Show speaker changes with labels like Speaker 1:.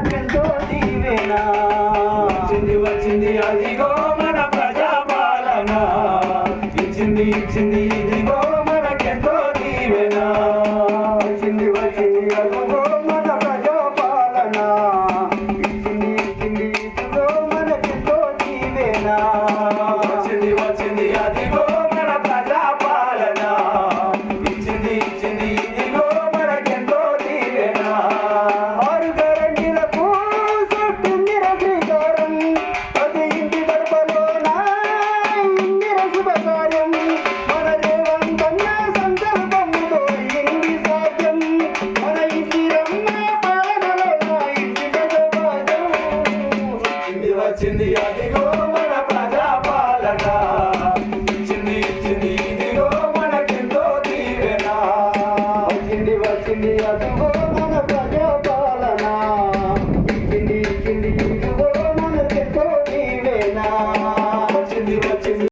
Speaker 1: మనకెంతో దీవెనా.
Speaker 2: వచ్చింది వచ్చింది అదిగో మన ప్రజాపాలన, ఇచ్చింది ఇచ్చింది ఇదిగో మనకెంతో దీవెనా.
Speaker 1: వచ్చింది వచ్చింది అదిగో మన ప్రజాపాలన, ఇచ్చింది ఇచ్చింది ఇదిగో మనకెంతో దీవెనా.
Speaker 2: వచ్చింది వచ్చింది అదిగో మన ప్రజాపాలన, ఇచ్చింది ఇచ్చింది ఇదిగో మనకెంతో దీవెనా.
Speaker 1: ఆరు గ్యారెంటీలకు చుట్టిందిర శ్రీకారం, ప్రతి ఇంటి గడపలోన ఇందిర శుభకార్యం. మన రేవంతన్న సంకల్పంతో ఇంది సాధ్యం, మన ఇందిరమ్మ పాలనలో ఇంటి సమాజం.
Speaker 2: వచ్చింది వచ్చింది అదిగో మన ప్రజాపాలన, ఇచ్చింది ఇచ్చింది ఇదిగో మనకెంతో దీవెనా.
Speaker 1: వచ్చింది వచ్చింది అదిగో మన ప్రజాపాలన, ఇచ్చింది ఇచ్చింది ఇదిగో మనకెంతో దీవెనా.